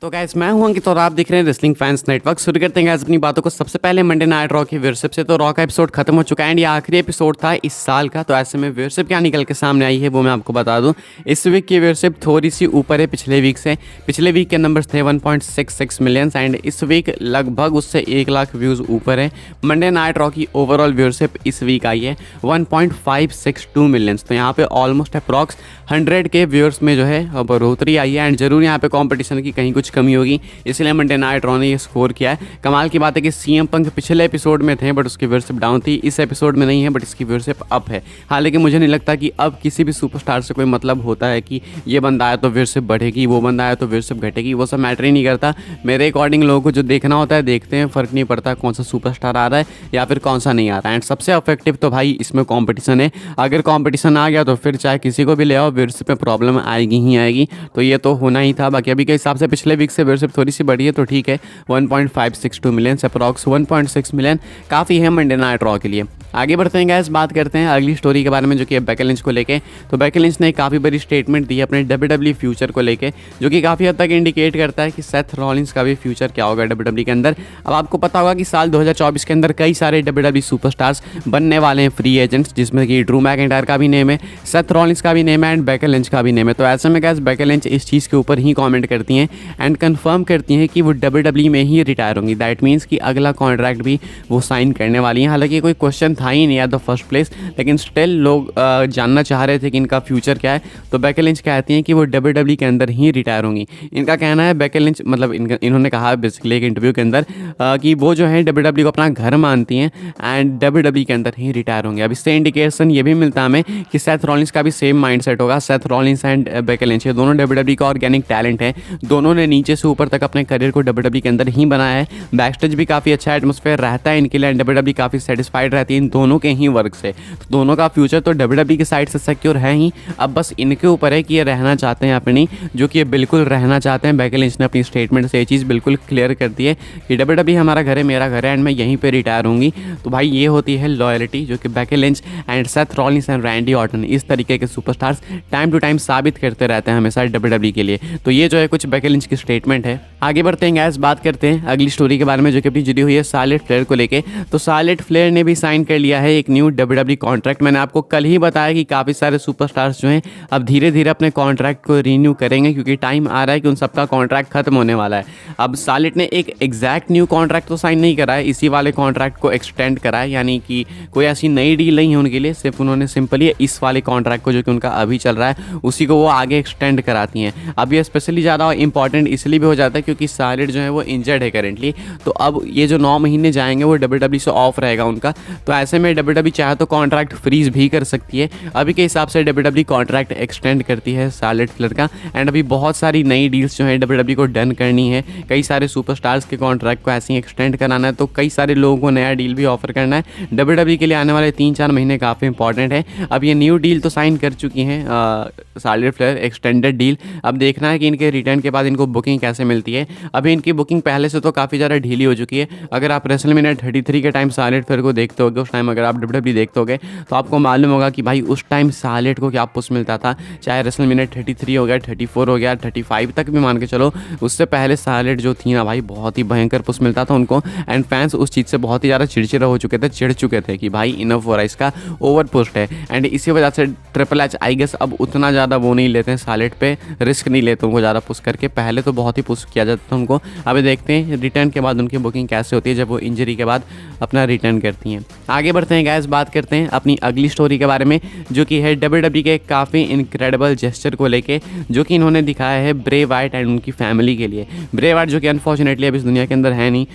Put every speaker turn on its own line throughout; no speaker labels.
तो गाइस मैं हूं अंकित और आप देख रहे हैं रेसलिंग फैंस नेटवर्क। शुरू करते हैं गाइस अपनी बातों को। सबसे पहले मंडे नाइट रॉ की व्यूअरशिप से। तो रॉ का एपिसोड खत्म हो चुका है एंड ये आखिरी एपिसोड था इस साल का। तो ऐसे में व्यूअरशिप क्या निकल के सामने आई है वो मैं आपको बता दूं। इस वीक की व्यूअरशिप थोड़ी सी ऊपर है पिछले वीक से। पिछले वीक के नंबर्स थे 1.66 मिलियन एंड इस वीक लगभग उससे 1 लाख व्यूज़ ऊपर है। मंडे नाइट रॉ की ओवरऑल व्यूअरशिप इस वीक आई है 1.562 मिलियंस। तो यहाँ पे ऑलमोस्ट अप्रॉक्स 100 के व्यूअर्स में जो है बढ़ोतरी आई है एंड जरूर यहाँ पे कंपटीशन की कहीं कुछ कमी होगी, इसलिए मंडे नाइट रॉ ने ये स्कोर किया है। कमाल की बात है कि सीएम पंक पिछले एपिसोड में थे बट उसकी व्यूअरशिप डाउन थी, इस एपिसोड में नहीं है बट इसकी व्यूअरशिप अप है। हालांकि मुझे नहीं लगता कि अब किसी भी सुपरस्टार से कोई मतलब होता है कि ये बंदा आया तो व्यूअरशिप बढ़ेगी, वो बंदा आया तो व्यूअरशिप घटेगी, वो सब मैटर ही नहीं करता। मेरे अकॉर्डिंग लोगों को जो देखना होता है देखते हैं, फ़र्क नहीं पड़ता कौन सा सुपरस्टार आ रहा है या फिर कौन सा नहीं आ रहा है। एंड सबसे इफेक्टिव तो भाई इसमें कॉम्पिटिशन है। अगर कॉम्पिटिशन आ गया तो फिर चाहे किसी को भी ले आओ व्यूअरशिप में प्रॉब्लम आएगी ही आएगी। तो ये तो होना ही था। बाकी अभी के हिसाब से पिछले वीक से व्यूअरशिप थोड़ी सी बढ़ी है तो ठीक है। 1.562 मिलियन से अप्रॉक्स 1.6 मिलियन काफ़ी है मंडे नाइट रॉ के लिए। आगे बढ़ते हैं गाइस, बात करते हैं अगली स्टोरी के बारे में जो कि बेकी लिंच को लेके। तो बेकी लिंच ने काफ़ी बड़ी स्टेटमेंट दी है अपने WWE फ्यूचर को लेके, जो कि काफ़ी हद तक इंडिकेट करता है कि सेथ रॉलिंस का भी फ्यूचर क्या होगा WWE के अंदर। अब आपको पता होगा कि साल 2024 के अंदर कई सारे WWE सुपरस्टार्स बनने वाले हैं फ्री एजेंट्स, जिसमें कि ड्रू मैकिंटायर का भी नेम है, सेथ रॉलिंस का भी नेम है एंड बेकी लिंच का भी नेम है। तो ऐसे में गाइस बेकी लिंच इस चीज़ के ऊपर ही कॉमेंट करती हैं एंड कन्फर्म करती हैं कि वो WWE में ही रिटायर होंगी। दैट मीन्स कि अगला कॉन्ट्रैक्ट भी वो साइन करने वाली हैं। हालांकि कोई क्वेश्चन था ही नहीं एट द फर्स्ट प्लेस, लेकिन स्टिल लोग जानना चाह रहे थे कि इनका फ्यूचर क्या है। तो बेकी लिंच कहती हैं कि वो WWE के अंदर ही रिटायर होंगी। इनका कहना है, बेकी लिंच मतलब इन्होंने कहा बेसिकली एक इंटरव्यू के अंदर कि वो जो है WWE को अपना घर मानती हैं एंड WWE के अंदर ही रिटायर होंगे। अब इससे इंडिकेशन ये भी मिलता है हमें कि सेथ रॉलिंस का भी सेम माइंडसेट होगा। Seth Rollins and Becky Lynch ये दोनों WWE का ऑर्गेनिक टैलेंट है। दोनों ने नीचे से ऊपर तक अपने करियर को WWE के अंदर ही बनाया है। बैकस्टेज भी काफ़ी अच्छा एटमॉस्फेयर रहता है इनके लिए एंड WWE काफ़ी सेटिस्फाइड रहती है इन दोनों के ही वर्क से। तो दोनों का फ्यूचर तो WWE की साइड से सिक्योर है ही। अब बस इनके ऊपर है कि ये रहना चाहते हैं अपनी, जो कि ये बिल्कुल रहना चाहते हैं। बेकी लिंच ने अपनी स्टेटमेंट से ये चीज़ बिल्कुल क्लियर कर दी है कि WWE हमारा घर है, मेरा घर है एंड मैं यहीं पर रिटायर होंगी। तो भाई ये होती है लॉयल्टी जो कि Becky Lynch and Seth Rollins and Randy Orton इस तरीके के सुपरस्टार्स टाइम टू टाइम साबित करते रहते हैं हमेशा WWE के लिए। तो ये जो है कुछ बेकी लिंच की स्टेटमेंट है। आगे बढ़ते हैं गाइस, बात करते हैं अगली स्टोरी के बारे में जो कि अपनी जुड़ी हुई है शार्लेट फ्लेयर को लेके। तो शार्लेट फ्लेयर ने भी साइन कर लिया है एक न्यू WWE कॉन्ट्रैक्ट। मैंने आपको कल ही बताया कि काफ़ी सारे सुपरस्टार्स जो हैं अब धीरे धीरे अपने कॉन्ट्रैक्ट को रीन्यू करेंगे, क्योंकि टाइम आ रहा है कि उन सबका कॉन्ट्रैक्ट खत्म होने वाला है। अब शार्लेट ने एक एग्जैक्ट न्यू कॉन्ट्रैक्ट तो साइन नहीं करा है, इसी वाले कॉन्ट्रैक्ट को एक्सटेंड करा है। यानी कि कोई ऐसी नई डील नहीं है उनके लिए, सिर्फ उन्होंने सिंपली इस वाले कॉन्ट्रैक्ट को जो कि उनका अभी चल रहा है उसी को वो आगे एक्सटेंड कराती हैं। अब ये स्पेशली ज़्यादा इंपॉर्टेंट इसलिए भी हो जाता है क्योंकि शार्लेट जो है वो इंजर्ड है करेंटली। तो अब ये जो 9 महीने जाएंगे वो WWE से ऑफ रहेगा उनका। तो ऐसे में WWE चाहे तो कॉन्ट्रैक्ट फ्रीज भी कर सकती है। अभी के हिसाब से WWE कॉन्ट्रैक्ट एक्सटेंड करती है शार्लेट फ्लेयर का एंड अभी बहुत सारी नई डील्स जो है WWE को डन करनी है। कई सारे सुपरस्टार्स के कॉन्ट्रैक्ट को ऐसे ही एक्सटेंड कराना है, तो कई सारे लोगों को नया डील भी ऑफर करना है। WWE के लिए आने वाले 3-4 महीने काफ़ी इंपॉर्टेंट है। अब ये न्यू डील तो साइन कर चुकी हैं शार्लेट फ्लेयर, एक्सटेंडेड डील। अब देखना है कि इनके रिटर्न के बाद इनको बुकिंग कैसे मिलती है। अभी इनकी बुकिंग पहले से तो काफ़ी ज़्यादा ढीली हो चुकी है। अगर आप रेसलमेनिया 33 के टाइम शार्लेट फ्लेयर को देखते होगे, उस टाइम अगर आप WWE देखते होगे तो आपको मालूम होगा कि भाई उस टाइम शार्लेट को क्या पुश मिलता था। चाहे रेसलमेनिया 33 हो गया, 34 हो गया, 35 तक भी मान के चलो, उससे पहले शार्लेट जो थी ना भाई बहुत ही भयंकर पुश मिलता था उनको एंड फैंस उस चीज़ से बहुत ही ज़्यादा चिड़चिड़ा हो चुके थे, चिढ़ चुके थे कि भाई इनफ हो रहा है, इसका ओवर पुश्ड है। एंड इसी वजह से ट्रिपल एच आई गेस अब उतना ज़्यादा वो नहीं लेते हैं शार्लेट पे, रिस्क नहीं लेते उनको ज़्यादा पुश करके। पहले तो बहुत ही पुश किया जाता था उनको। अभी देखते हैं रिटर्न के बाद उनकी बुकिंग कैसे होती है जब वो इंजरी के बाद अपना रिटर्न करती हैं। आगे बढ़ते हैं गाइस, बात करते हैं अपनी अगली स्टोरी के बारे में जो कि है WWE के काफ़ी इनक्रेडिबल जेस्चर को लेके, जो कि इन्होंने दिखाया है ब्रे वाइट एंड उनकी फैमिली के लिए। ब्रे वाइट जो कि अनफॉर्चुनेटली अब इस दुनिया के अंदर है नहीं,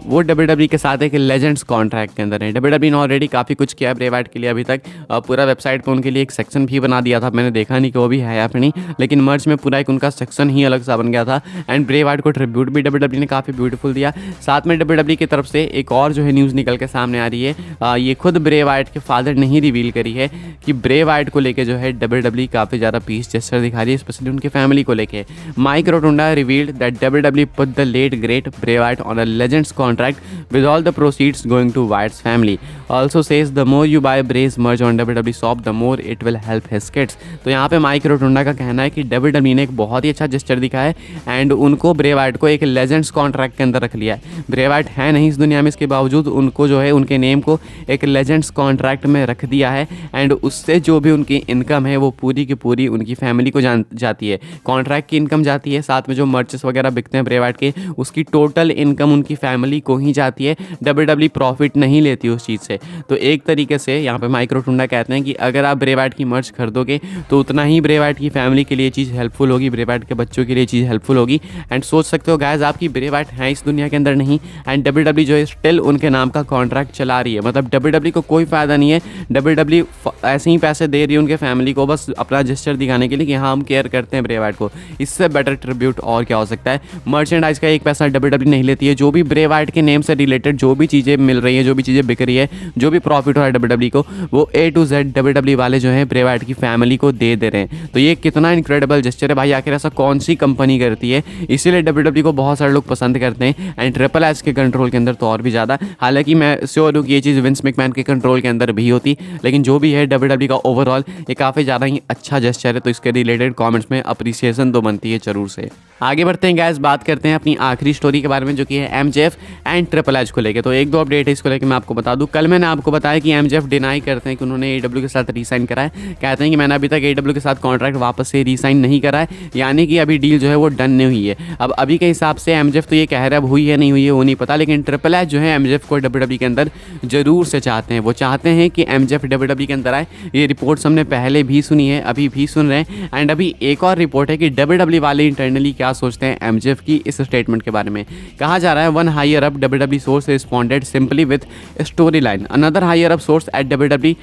वो WWE के साथ एक लेजेंड्स कॉन्ट्रैक्ट के अंदर है। WWE ने ऑलरेडी काफ़ी कुछ किया ब्रे वाइट के लिए अभी तक। पूरा वेबसाइट पर उनके लिए एक सेक्शन भी बना दिया था, मैंने देखा नहीं कि वो भी है या फिर नहीं, लेकिन मर्ज में पूरा एक उनका सेक्शन ही अलग सा बन गया था। एंड ब्रे वाइट को ट्रिब्यूट भी WWE ने काफ़ी ब्यूटीफुल दिया। साथ में WWE की तरफ से एक और जो है न्यूज़ निकल के सामने आ रही है, ये खुद ब्रे वाइट के फादर ने ही रिवील करी है कि ब्रे वाइट को लेके जो है WWE काफ़ी ज़्यादा पीस जेस्चर दिखा रही है, स्पेशली उनके फैमिली को लेके। Mike Rotunda revealed that WWE put the late great Bray Wyatt on a legends contract with all the proceeds going to Wyatt's family. Also says the more you buy Bray's merch on WWE shop the more it will help his kids. तो यहाँ पे mic rotunda का कहना है कि WWE ने एक बहुत ही अच्छा जेस्चर दिखा है एंड उनको ब्रे वाइट को एक लेजेंड्स कॉन्ट्रैक्ट के अंदर रख लिया है। ब्रे वाइट है नहीं इस दुनिया में, इसके बावजूद उनको जो है उनके नेम को एक लेजेंड्स कॉन्ट्रैक्ट में रख दिया है एंड उससे जो भी उनकी इनकम है वो पूरी की पूरी उनकी फैमिली को जाती है। कॉन्ट्रैक्ट की इनकम जाती है, साथ में जो मर्चेस वगैरह बिकते हैं ब्रे वाइट के उसकी टोटल इनकम उनकी फैमिली को ही जाती है। डब्ल्यूडब्ल्यूई प्रॉफिट नहीं लेती उस चीज़ से। तो एक तरीके से यहाँ पे माइक्रो टुंडा कहते हैं कि अगर आप ब्रे वाइट की मर्च खरीदोगे तो उतना ही ब्रे वाइट की फैमिली के लिए चीज़ हेल्पफुल होगी, ब्रे वाइट के बच्चों के लिए चीज़ हेल्पफुल होगी। एंड सोच सकते हो गाइस आपकी ब्रे वाइट है इस दुनिया के अंदर नहीं एंड डब्ल्यूडब्ल्यूई जो है स्टिल उनके नाम का कॉन्ट्रैक्ट चला रही है। मतलब डब्ल्यूडब्ल्यूई को कोई फ़ायदा नहीं है, डब्ल्यूडब्ल्यूई ऐसे ही पैसे दे रही है उनके फैमिली को बस अपना जेस्चर दिखाने के लिए कि हाँ हम केयर करते हैं ब्रे वाइट को। इससे बेटर ट्रिब्यूट और क्या हो सकता है। मर्चेंडाइज का एक पैसा डब्ल्यूडब्ल्यूई नहीं लेती है। जो भी ब्रे वाइट के नेम से रिलेटेड जो भी चीज़ें मिल रही है, जो भी चीज़ें बिक रही है, जो भी प्रॉफिट हो रहा है डब्ल्यूडब्ल्यूई को, वो A to Z डब्ल्यूडब्ल्यूई वाले जो है ब्रे वाइट की फैमिली को दे रहे हैं। तो ये कितना इनक्रेडिबल जेस्चर है भाई। आखिर ऐसा कौन सी कंपनी करती है, इसीलिए डब्ल्यूडब्ल्यूई को बहुत सारे लोग पसंद करते हैं एंड ट्रिपल एच के कंट्रोल के अंदर तो और भी ज़्यादा। हालांकि मैं श्योर हूँ कि ये चीज़ विंस मैकमैन के कंट्रोल के अंदर भी होती, लेकिन जो भी है डब्ल्यूडब्ल्यूई का ओवरऑल ये काफ़ी ज़्यादा ही अच्छा जेस्चर है। तो इसके रिलेटेड कॉमेंट्स में अप्रिसिएशन तो बनती है जरूर से। आगे बढ़ते हैं गाइस, बात करते हैं अपनी आखिरी स्टोरी के बारे में जो कि है MJF एंड ट्रिपल एच को लेकर। तो एक दो अपडेट है इसको लेकर मैं आपको बता दूं। कल मैंने आपको बताया कि MJF डिनाई करते हैं कि उन्होंने AEW के साथ रीसाइन करा है। कहते हैं कि मैंने अभी तक AEW के साथ कॉन्ट्रैक्ट वापस से रीसाइन नहीं करा है, यानी कि अभी डील जो है वो डन नहीं हुई है। अब अभी के हिसाब से MJF तो ये कह रहा है अब हुई है नहीं हुई है वो नहीं पता, लेकिन ट्रिपल एच जो है MJF को WWE के अंदर जरूर से चाहते हैं। वो चाहते हैं कि MJF WWE के अंदर आए। ये रिपोर्ट्स हमने पहले भी सुनी है, अभी भी सुन रहे हैं एंड अभी एक और रिपोर्ट है कि WWE वाले इंटरनली क्या सोचते हैं MJF की इस स्टेटमेंट के बारे में। कहा जा रहा है one higher up WWE source responded simply with story line. Another higher up source at WWE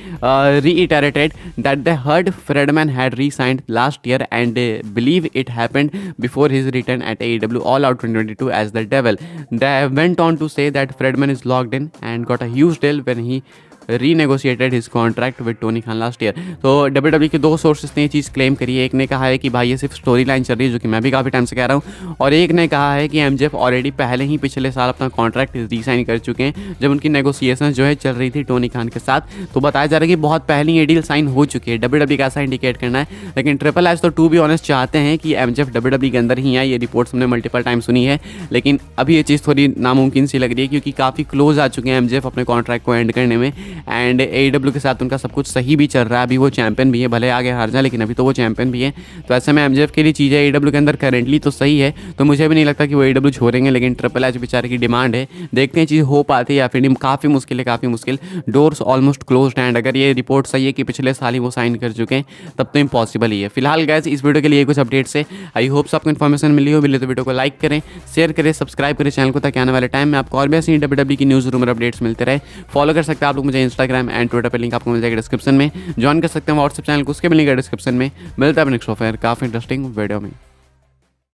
reiterated that they heard Friedman had re-signed last year and they believe it happened before his return at AEW All Out 2022 as the Devil. They went on to say that Friedman is locked in and got a huge deal when he renegotiated his contract with Tony Khan last year. तो WWE के दो sources ने ये चीज़ claim करी है। एक ने कहा है कि भाई ये सिर्फ स्टोरी लाइन चल रही है, जो कि मैं भी काफ़ी टाइम से कह रहा हूँ, और एक ने कहा है कि MJF ऑलरेडी पहले ही पिछले साल अपना कॉन्ट्रैक्ट रीसाइन कर चुके हैं जब उनकी नेगोशिएशन जो है चल रही थी टोनी खान के साथ। तो बताया जा रहा है कि बहुत पहले ये डील साइन हो चुकी है। WWE का ऐसा इंडिकेट करना है, लेकिन ट्रिपल एच तो टू बी ऑनेस्ट चाहते हैं कि MJF WWE के अंदर ही आए। ये रिपोर्ट्स हमने मल्टीपल टाइम सुनी है, लेकिन अभी ये चीज़ थोड़ी नामुमकिन सी लग रही है क्योंकि काफ़ी क्लोज आ चुके हैं MJF अपने कॉन्ट्रैक्ट को एंड करने में एंड AEW के साथ उनका सब कुछ सही भी चल रहा है। अभी वो चैंपियन भी है, भले आगे हार जाए लेकिन अभी तो वो चैंपियन भी है। तो ऐसे में MJF के लिए चीज़ें AEW के अंदर करेंटली तो सही है, तो मुझे भी नहीं लगता कि वो AEW छोड़ेंगे। लेकिन ट्रिपल एच बेचारे की डिमांड है, देखते हैं चीज़ हो पाती है या फिर काफ़ी मुश्किल है, काफ़ी मुश्किल। डोर्स ऑलमोस्ट क्लोज्ड एंड अगर ये रिपोर्ट सही है कि पिछले साल ही वो साइन कर चुके हैं तब तो इम्पॉसिबल ही है। फिलहाल गाइस इस वीडियो के लिए कुछ अपडेट्स है। आई होप्स आपको इन्फॉर्मेशन मिली हो। मिले तो वीडियो को लाइक करें, शेयर करें, सब्सक्राइब करें चैनल को, ताकि आने वाले टाइम में आपको और भी ऐसी WWE की न्यूज़ रूमर अपडेट्स मिलते रहे। फॉलो कर सकते हैं आप लोग मुझे इंस्टाग्राम एंड ट्विटर पर, लिंक आपको मिल जाएगा डिस्क्रिप्शन में। ज्वाइन कर सकते हैं व्हाट्सएप चैनल को, उसके भी लिंक है डिस्क्रिप्शन में। मिलता है नेक्स्ट ऑफर काफ़ी इंटरेस्टिंग वीडियो में।